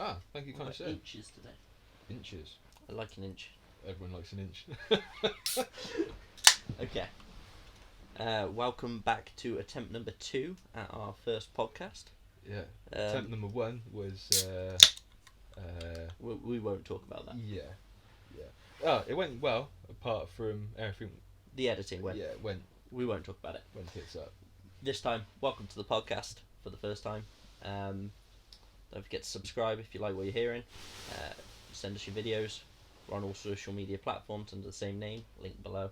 Ah, thank you, kind sir. Inches today. Inches. I like an inch. Everyone likes an inch. Okay. Welcome back to attempt number 2 at our first podcast. Yeah. Attempt number 1 was. We won't talk about that. Yeah. Oh, it went well, apart from everything. The editing went. Yeah, it went. We won't talk about it. Went tits up. This time, welcome to the podcast for the first time. Don't forget to subscribe if you like what you're hearing. Send us your videos. We're on all social media platforms under the same name, link below.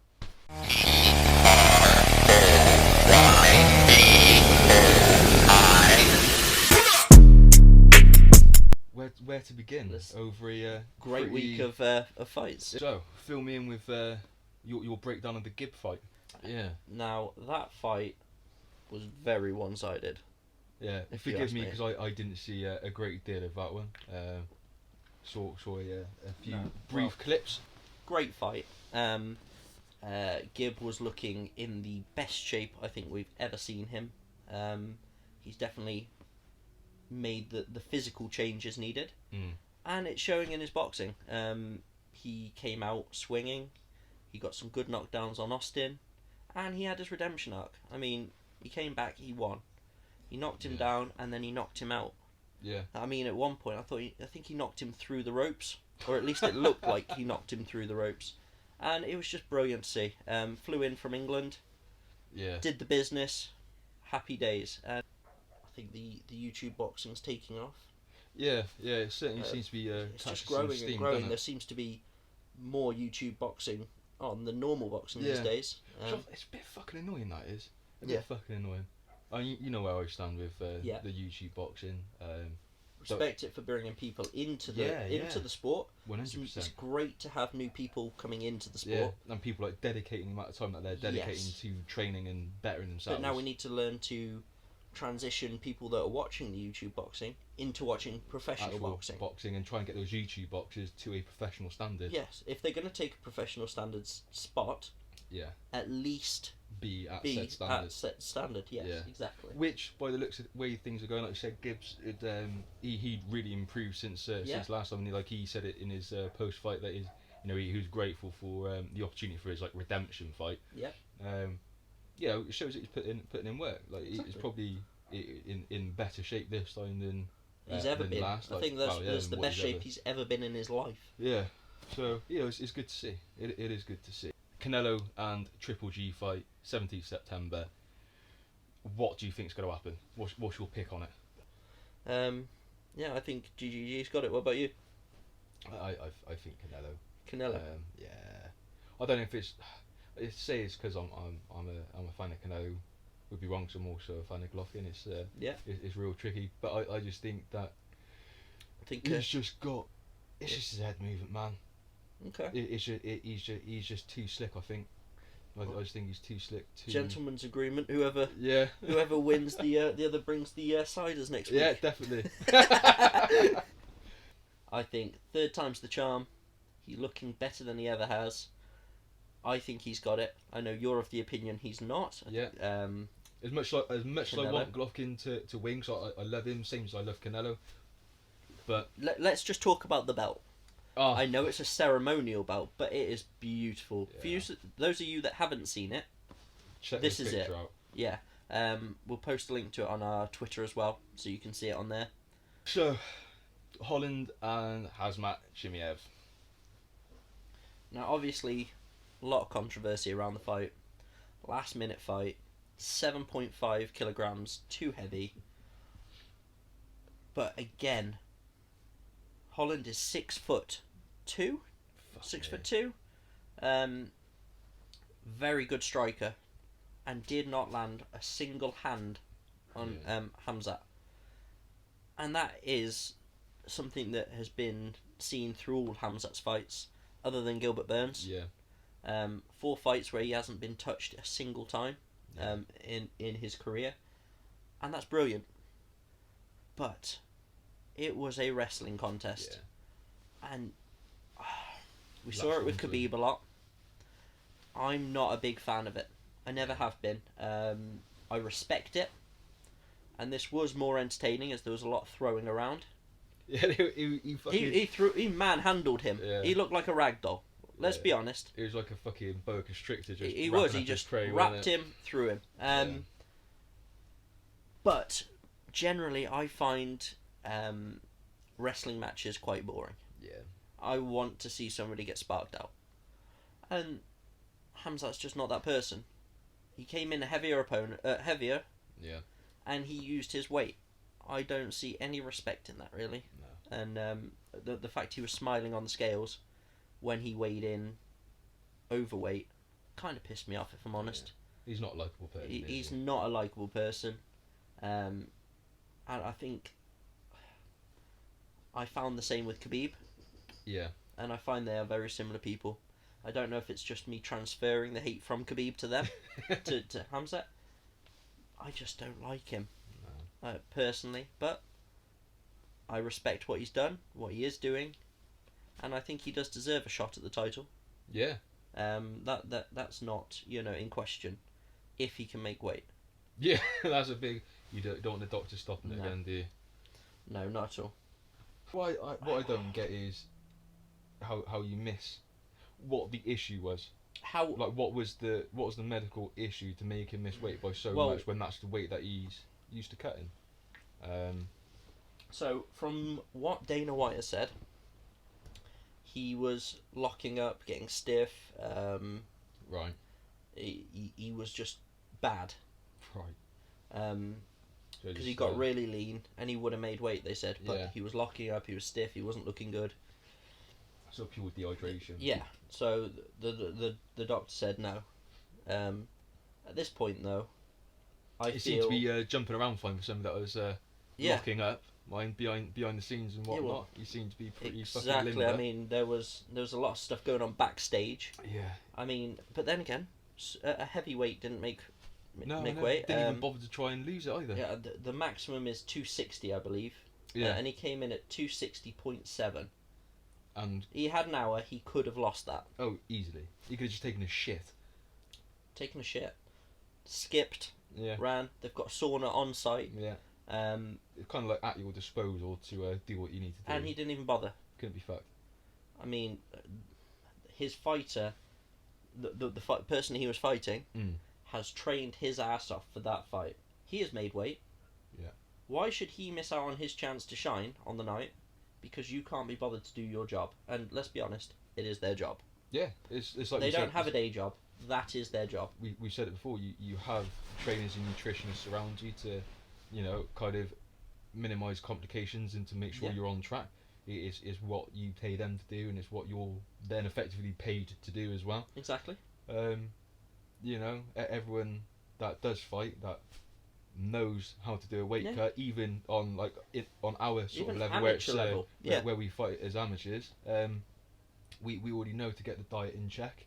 Where to begin? Over a great week of fights. So, fill me in with your breakdown of the Gibb fight. Yeah. Now, that fight was very one-sided. Yeah, forgive me because I didn't see a great deal of that one. Saw a few brief clips. Great fight. Gibb was looking in the best shape I think we've ever seen him. He's definitely made the physical changes needed, and it's showing in his boxing. He came out swinging. He got some good knockdowns on Austin, and he had his redemption arc. I mean, he came back, he won. He knocked him down, and then he knocked him out. Yeah. I mean, at one point, I think he knocked him through the ropes, or at least it looked like he knocked him through the ropes, and it was just brilliant to see. Flew in from England. Yeah. Did the business. Happy days. And I think the YouTube boxing's taking off. Yeah. It certainly seems to be. It's just growing steam, and growing. There seems to be more YouTube boxing on than normal boxing these days. It's a bit fucking annoying, that is. A bit fucking annoying. You know where I stand with the YouTube boxing. Respect it for bringing people into the sport. 100%. It's great to have new people coming into the sport. Yeah, and people like dedicating the amount of time that they're dedicating to training and bettering themselves. But now we need to learn to transition people that are watching the YouTube boxing into watching professional boxing and try and get those YouTube boxers to a professional standard. Yes, if they're going to take a professional standards spot, at least be at set standard. Yes, exactly. Which, by the looks of the way things are going, like you said, Gibbs, he really improved since last time. And he said it in his post fight that he was grateful for the opportunity for his redemption fight. Yeah. It shows that he's putting in work. He's probably in better shape this time than he's ever been. Last. I think that's the best shape he's ever been in his life. Yeah. So it's good to see. It is good to see. Canelo and Triple G fight, 17th September. What do you think's going to happen? What's your pick on it? I think GGG's got it. What about you? I think Canelo. Canelo. Yeah. I don't know if it's because I'm a fan of Canelo. Would be wrong because I'm also a fan of Golovkin. It's real tricky. But I just think that he's just his head movement, man. Okay. He's just too slick. I think. I just think he's too slick. Gentleman's agreement. Whoever wins, the other brings the ciders next week. Yeah, definitely. I think third time's the charm. He's looking better than he ever has. I think he's got it. I know you're of the opinion he's not. Yeah. As much as I want Golovkin to win, so I love him. Same as I love Canelo. But let's just talk about the belt. Oh. I know it's a ceremonial belt, but it is beautiful. Yeah. For those of you that haven't seen it, this is it. Out. Yeah. We'll post a link to it on our Twitter as well, so you can see it on there. So, Holland and Khamzat Chimaev. Now, obviously, a lot of controversy around the fight. Last minute fight, 7.5 kilograms, too heavy. But again, Holland is 6'2", 6'2". Very good striker, and did not land a single hand on Khamzat. And that is something that has been seen through all Khamzat's fights, other than Gilbert Burns. Yeah. 4 fights where he hasn't been touched a single time in his career, and that's brilliant. But it was a wrestling contest, and we saw it with Khabib a lot. I'm not a big fan of it. I never have been. I respect it, and this was more entertaining as there was a lot of throwing around. Yeah, he fucking... He manhandled him. Yeah. He looked like a rag doll. Let's be honest. It was like a fucking boa constrictor. Just He just prey, wrapped him, threw him. But generally, I find wrestling matches quite boring. Yeah. I want to see somebody get sparked out, and Khamzat's just not that person. He came in a heavier opponent, heavier. Yeah. And he used his weight. I don't see any respect in that, really. No. And the fact he was smiling on the scales when he weighed in overweight kind of pissed me off, if I'm honest. Yeah. He's not a likeable person. He's not a likeable person. And I think I found the same with Khabib. Yeah. And I find they are very similar people. I don't know if it's just me transferring the hate from Khabib to them, to Khamzat. I just don't like him, personally. But I respect what he's done, what he is doing, and I think he does deserve a shot at the title. Yeah. That's not, in question, if he can make weight. Yeah, that's a big... You don't want the doctor stopping it again, do you? No, not at all. What I don't get is how you miss what the issue was. What was the medical issue to make him miss weight by so much when that's the weight that he's used to cutting? So from what Dana White has said, he was locking up, getting stiff. Right. He was just bad. Right. Because he got really lean and he would have made weight, they said, but he was locking up, he was stiff, he wasn't looking good. So pure dehydration. Yeah. So the doctor said no. At this point, though, He seemed to be jumping around fine for somebody that was locking up, behind the scenes and whatnot. He seemed to be pretty fucking limber. Exactly. I mean, there was a lot of stuff going on backstage. Yeah. I mean, but then again, a heavyweight didn't make weight. Didn't even bother to try and lose it either. Yeah, the maximum is 260, I believe. Yeah. And he came in at 260.7. And he had an hour. He could have lost that. Oh, easily. He could have just taken a shit. Skipped. Yeah. Ran. They've got a sauna on site. Yeah. It's kind of like at your disposal to do what you need to do. And he didn't even bother. Couldn't be fucked. I mean, his fighter, the person he was fighting, has trained his ass off for that fight. He has made weight. Yeah. Why should he miss out on his chance to shine on the night? Because you can't be bothered to do your job. And let's be honest, it is their job. Yeah, it's like they don't have a day job. That is their job. We said it before. You have trainers and nutritionists around you to, kind of minimise complications and to make sure you're on track. It's what you pay them to do, and it's what you're then effectively paid to do as well. Exactly. Everyone that does fight that knows how to do a weight cut, even on on our sort of level where it's level. Where we fight as amateurs. We already know to get the diet in check.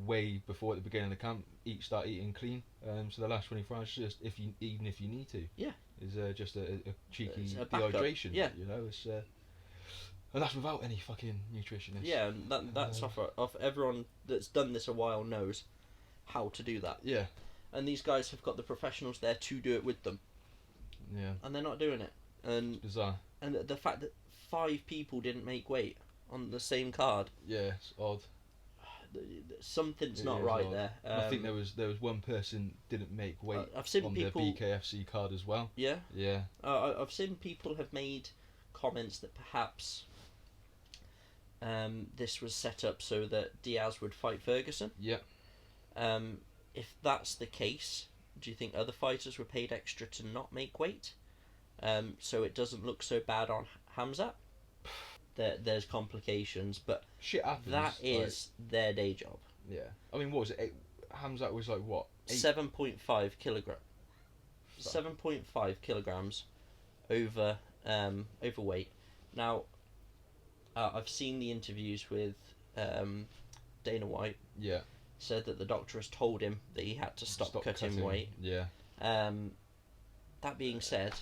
Way before at the beginning of the camp, start eating clean. So the last 24 hours, just if you need to, is just a cheeky dehydration. Yeah, it's and that's without any fucking nutritionist. Yeah, and that's off everyone that's done this a while knows how to do that. Yeah, and these guys have got the professionals there to do it with them. Yeah, and they're not doing it. And it's bizarre. And the fact that 5 people didn't make weight on the same card. Yeah, it's odd. Something's not right odd. There. I think there was one person didn't make weight I've seen on people, the BKFC card as well. Yeah? Yeah. I've seen people have made comments that perhaps this was set up so that Diaz would fight Ferguson. Yeah. If that's the case, do you think other fighters were paid extra to not make weight? So it doesn't look so bad on Khamzat? There's complications, but shit happens. That is their day job. Yeah, I mean, what was it? Khamzat was like what? 7.5 kilogram. 7.5 kilograms over overweight. Now, I've seen the interviews with Dana White. Yeah. Said that the doctor has told him that he had to stop cutting weight. Yeah. That being said,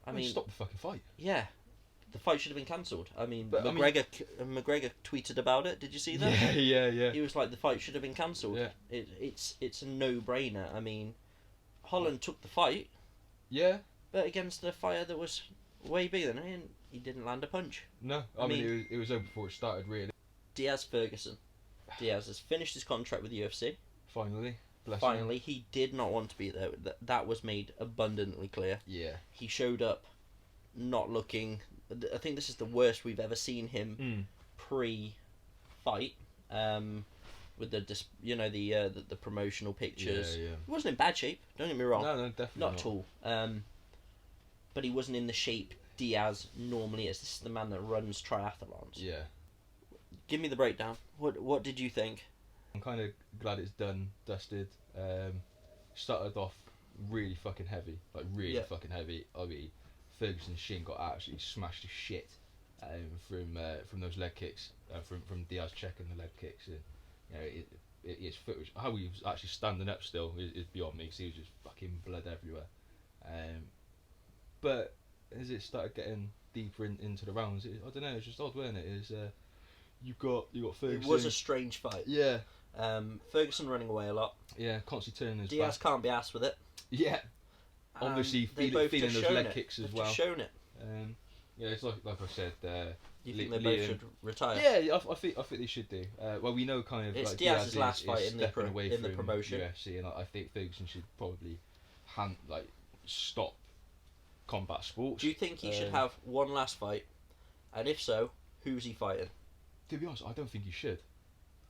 I mean, stop the fucking fight. Yeah. The fight should have been cancelled. I mean, McGregor tweeted about it. Did you see that? Yeah. He was like, the fight should have been cancelled. Yeah. It's a no-brainer. I mean, Holland took the fight. Yeah. But against a fighter that was where you be then? And he didn't land a punch. No, I mean it was over before it started really. Diaz Ferguson. Diaz has finished his contract with the UFC. Finally. Finally, he did not want to be there. That was made abundantly clear. Yeah. He showed up not looking... I think this is the worst we've ever seen him pre-fight. With the promotional pictures. Yeah. He wasn't in bad shape, don't get me wrong. No, definitely not. Not at all. But he wasn't in the shape Diaz normally is. This is the man that runs triathlons. Yeah. Give me the breakdown. What did you think? I'm kind of glad it's done, dusted. Started off really fucking heavy, fucking heavy. I mean, Ferguson's shin got absolutely smashed to shit from those leg kicks, from Diaz checking the leg kicks. And, you know, his foot was, how he was actually standing up still is beyond me, because he was just fucking blood everywhere. But as it started getting deeper into the rounds, I don't know, it's just odd, wasn't it? You got Ferguson. It was a strange fight. Yeah. Ferguson running away a lot. Yeah, constantly turning his Diaz back. can't be asked with it. Yeah. Obviously feeling those leg kicks as well. They've shown it. Yeah, it's like I said. You think they both should retire? Yeah, I think they should do. Well, we know kind of it's like Diaz's last fight in the from promotion. UFC, and I think Ferguson should probably stop combat sports. Do you think he should have one last fight? And if so, who's he fighting? To be honest, I don't think he should.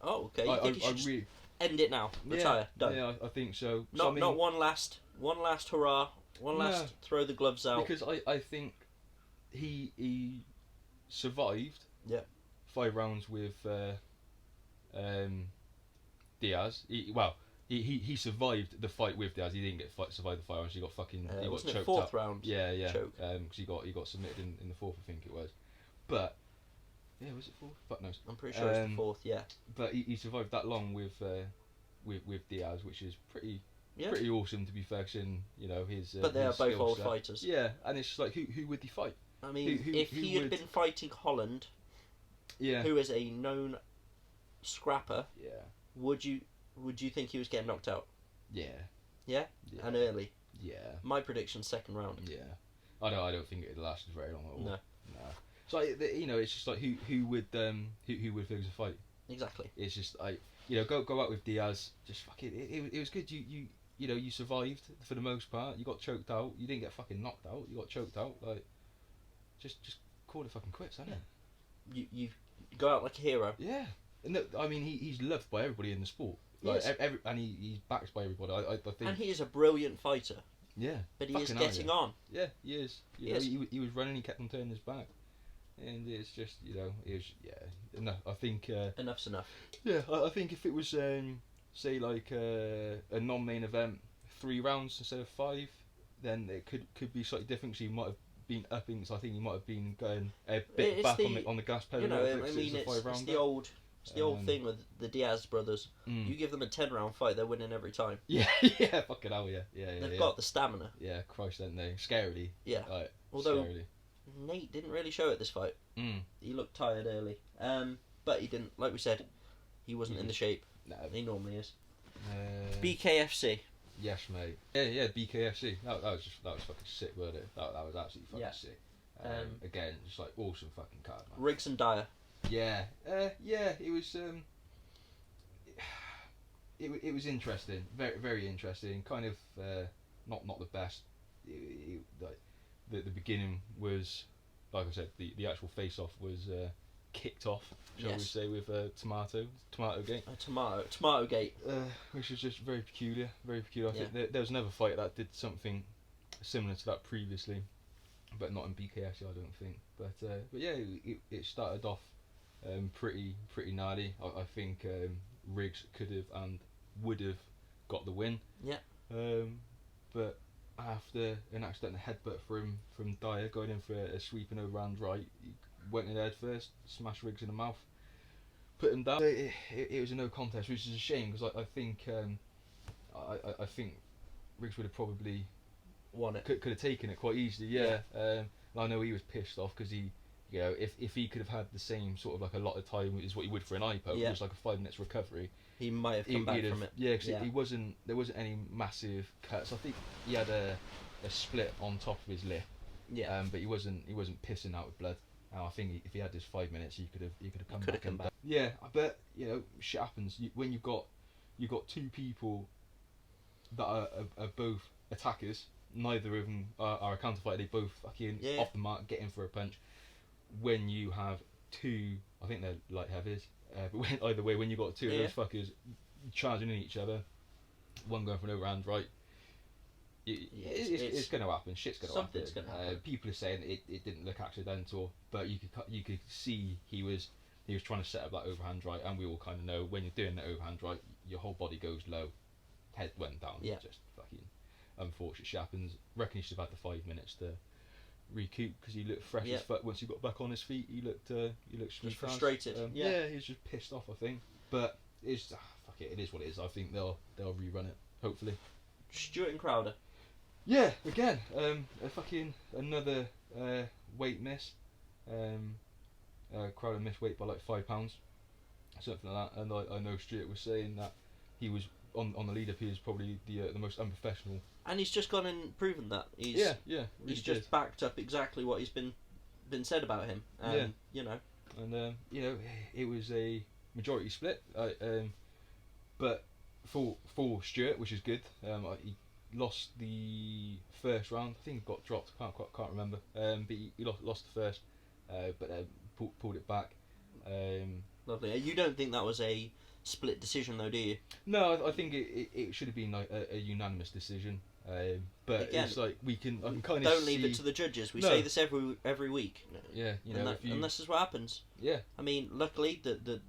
Oh, okay. You think he should end it now? Retire. Done. Yeah, I think so. Not one last hurrah. One last throw the gloves out. Because I think he survived 5 rounds with Diaz. He survived the fight with Diaz. He didn't survive the 5 rounds. He got fucking he got choked 4th up. round. Yeah. Choke. Because he got submitted in the 4th, I think it was. But yeah, was it 4th? Fuck knows. I'm pretty sure it's the 4th. Yeah. But he survived that long with Diaz, which is pretty awesome to be Ferguson. You know his. But they are both old fighters. Yeah, and it's just like who would he fight? I mean, if he had been fighting Holland, who is a known scrapper, would you think he was getting knocked out? Yeah. Yeah? And early? Yeah. My prediction, 2nd round. Yeah. I don't think it lasted very long at all. No. So it's just like who would Ferguson fight? Exactly. It's just like go out with Diaz. Just fuck it. It was good. You survived for the most part. You got choked out. You didn't get fucking knocked out. You got choked out. Like just call it fucking quits, hasn't it? You go out like a hero. Yeah. And I mean he's loved by everybody in the sport. Like and he's backed by everybody. I think. And he is a brilliant fighter. Yeah. But he is getting on. Yeah, he is. He was running. He kept on turning his back. And it's just, no, I think... enough's enough. Yeah, I think if it was, say, like a non-main event, 3 rounds instead of 5, then it could be slightly different, because he might have been upping, so I think he might have been going a bit back on the gas pedal. It's the old thing with the Diaz brothers. You give them a 10-round fight, they're winning every time. Yeah, fucking hell, yeah. They've got the stamina. Yeah, Christ, don't they? Scarily. Yeah. Although... Scarily. Nate didn't really show it this fight. He looked tired early. But he didn't, like we said, he wasn't in the shape he normally is. BKFC. Yes, mate. Yeah, BKFC. That was fucking sick, wasn't it? That was absolutely fucking sick. Again, just like awesome fucking card, man. Riggs and Dyer. Yeah. It was it was interesting. Very, very interesting. Kind of not the best. The beginning was, like I said, the actual face-off was kicked off, shall we say, with Tomato Gate. Tomato Gate. Which was just very peculiar. I think there was another fight that did something similar to that previously, but not in BKFC, I don't think. But yeah, it started off pretty gnarly. I think Riggs could have and would have got the win. Yeah. But after an accidental headbutt from Dyer going in for a sweeping overhand right, he went in head first, smashed Riggs in the mouth, put him down. It was a no contest, which is a shame, because I think I think Riggs would have probably won it. Could have taken it quite easily. Yeah. I know he was pissed off because he, if he could have had the same sort of like a lot of time as what he would for an eye poke, it was like a 5 minutes recovery. He might have come back from it. Yeah, because there wasn't any massive cuts. I think he had a split on top of his lip, Yeah. But he wasn't pissing out with blood. And I think if he had his 5 minutes, he could have come back. Yeah, but shit happens. When you've got two people that are both attackers. Neither of them are a counter fighter. They both fucking off the mark, get in for a punch. When you have two, I think they're light heavies. But either way, when you got two of those fuckers charging in each other, one going for an overhand right, it's going to happen. Shit's going to happen. Something's going to happen. People are saying it didn't look accidental, but you could see he was trying to set up that overhand right, and we all kind of know when you're doing that overhand right, your whole body goes low, head went down. Yeah. Just fucking unfortunate shit happens. Reckon he should have had the 5 minutes to recoup because he looked fresh as fuck once he got back on his feet. He looked just frustrated. Yeah, he was just pissed off, I think. But it's fuck it. It is what it is. I think they'll rerun it hopefully. Stuart and Crowder. Yeah, again, a fucking another weight miss. Crowder missed weight by like £5, something like that. And I know Stuart was saying that he was on the lead up. He was probably the most unprofessional. And he's just gone and proven that. He's really he's just backed up exactly what he's been said about him. You know. And it was a majority split. But for Stuart, which is good. He lost the first round. I think he got dropped. Can't remember. But he lost the first. But pulled it back. Lovely. You don't think that was a split decision though, do you? No, I think it should have been like a unanimous decision. But again, it's like I can kind of don't leave it to the judges. We say this every week. Yeah, and this is what happens. Yeah. I mean, luckily the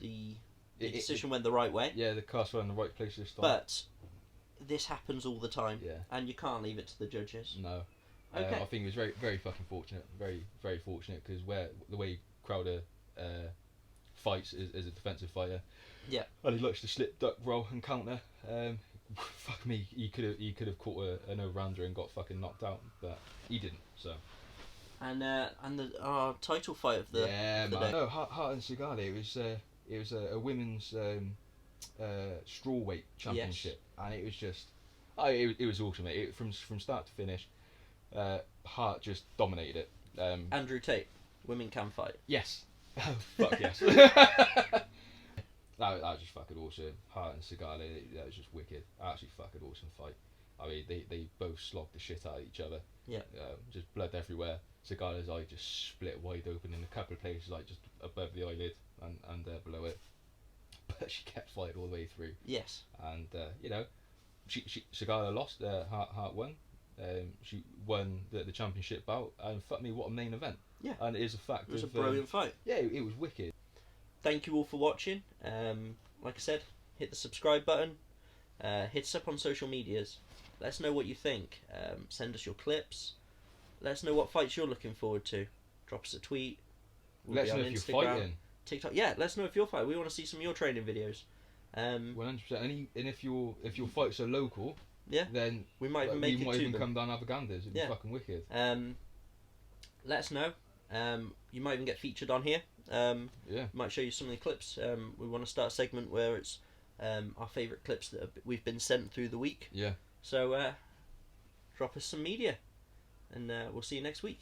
decision went the right way. Yeah, the cast were in the right place this time. But this happens all the time. Yeah. And you can't leave it to the judges. No. Okay. I think it was very, very fucking fortunate. Very, very fortunate because the way Crowder fights as a defensive fighter. Yeah. And he likes to slip, duck, roll, and counter. Fuck me, he could have caught an over-under and got fucking knocked out, but he didn't. So. And our title fight of the man. day. No, Hart and Segale. It was a women's strawweight championship, and it was just, it was awesome. From start to finish, Hart just dominated it. Andrew Tate, women can fight. Yes. Oh, fuck yes. That was just fucking awesome. Hart and Segale, that was just wicked. Actually fucking awesome fight. I mean, they both slogged the shit out of each other. Yeah. Just blood everywhere. Segale's eye just split wide open in a couple of places, like just above the eyelid and below it. But she kept fighting all the way through. Yes. And Segale lost. Hart won. She won the championship bout. And fuck me, what a main event. Yeah. And it is a fact. It was a brilliant fight. Yeah, it was wicked. Thank you all for watching. Like I said, hit the subscribe button. Hit us up on social medias. Let us know what you think. Send us your clips. Let us know what fights you're looking forward to. Drop us a tweet. Let us know if you're fighting. TikTok. Yeah, let us know if you're fighting. We want to see some of your training videos. 100%. And if your fights are local, then we might even make it to them. We might even come down Avogandas. It'd be fucking wicked. Let us know. You might even get featured on here. Might show you some of the clips. We want to start a segment where it's our favourite clips that we've been sent through the week. Yeah. So drop us some media, and we'll see you next week.